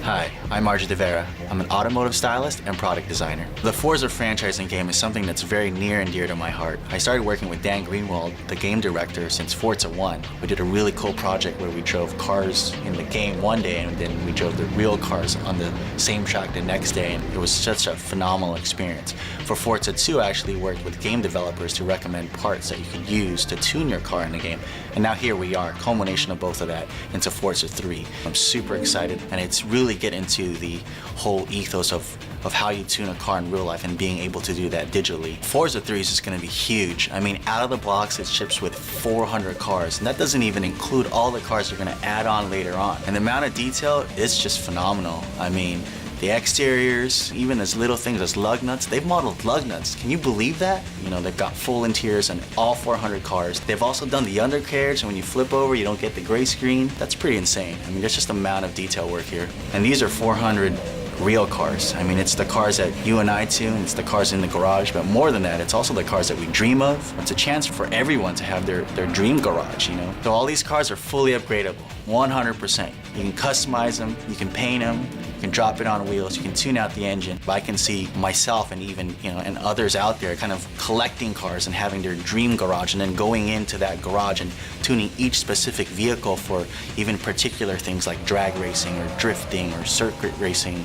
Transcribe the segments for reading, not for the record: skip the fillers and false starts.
Hi, I'm Arjun Devera. I'm an automotive stylist and product designer. The Forza franchising game is something that's very near and dear to my heart. I started working with Dan Greenwald, the game director, since Forza 1. We did a really cool project where we drove cars in the game one day and then we drove the real cars on the same track the next day, and it was such a phenomenal experience. For Forza 2, I actually worked with game developers to recommend parts that you could use to tune your car in the game. And now here we are, culmination of both of that into Forza 3. I'm super excited, and it's really get into the whole ethos of how you tune a car in real life and being able to do that digitally. Forza 3 is just going to be huge. I mean, out of the box, it ships with 400 cars, and that doesn't even include all the cars they're going to add on later on. And the amount of detail is just phenomenal. I mean, the exteriors, even as little things as lug nuts, they've modeled lug nuts. Can you believe that? You know, they've got full interiors on all 400 cars. They've also done the undercarriage, and when you flip over, you don't get the gray screen. That's pretty insane. I mean, there's just a amount of detail work here. And these are 400 real cars. I mean, it's the cars that you and I tune, it's the cars in the garage, but more than that, it's also the cars that we dream of. It's a chance for everyone to have their dream garage, you know? So all these cars are fully upgradable, 100%. You can customize them, you can paint them, you can drop it on wheels, you can tune out the engine. I can see myself and even, and others out there kind of collecting cars and having their dream garage and then going into that garage and tuning each specific vehicle for even particular things like drag racing or drifting or circuit racing.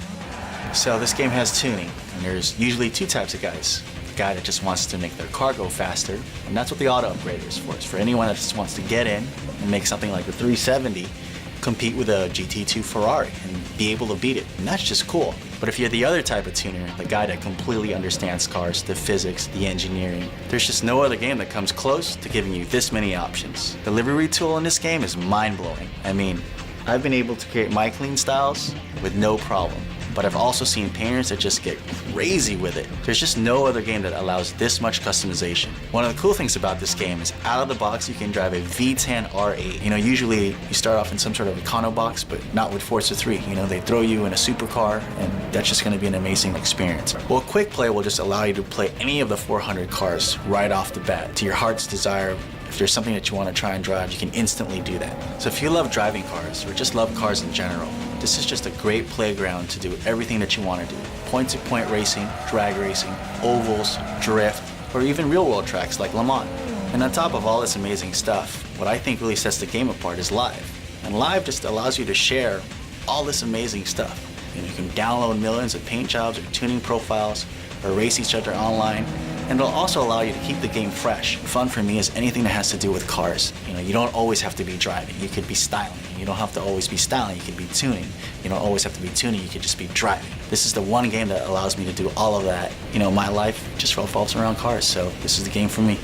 So this game has tuning, and there's usually two types of guys. The guy that just wants to make their car go faster, and that's what the auto upgrader is for. It's for anyone that just wants to get in and make something like the 370 compete with a GT2 Ferrari and be able to beat it, and that's just cool. But if you're the other type of tuner, the guy that completely understands cars, the physics, the engineering, there's just no other game that comes close to giving you this many options. The livery tool in this game is mind-blowing. I mean, I've been able to create my clean styles with no problem. But I've also seen painters that just get crazy with it. There's just no other game that allows this much customization. One of the cool things about this game is out of the box you can drive a V10 R8. You know, usually you start off in some sort of econo box, but not with Forza 3. You know, they throw you in a supercar, and that's just gonna be an amazing experience. Well, Quick Play will just allow you to play any of the 400 cars right off the bat to your heart's desire. If there's something that you want to try and drive, you can instantly do that. So if you love driving cars or just love cars in general, this is just a great playground to do everything that you want to do. Point-to-point racing, drag racing, ovals, drift, or even real-world tracks like Le Mans. And on top of all this amazing stuff, what I think really sets the game apart is Live. And Live just allows you to share all this amazing stuff. You know, you can download millions of paint jobs or tuning profiles or race each other online. And it'll also allow you to keep the game fresh. Fun for me is anything that has to do with cars. You know, you don't always have to be driving. You could be styling. You don't have to always be styling. You could be tuning. You don't always have to be tuning. You could just be driving. This is the one game that allows me to do all of that. You know, my life just revolves around cars, so this is the game for me.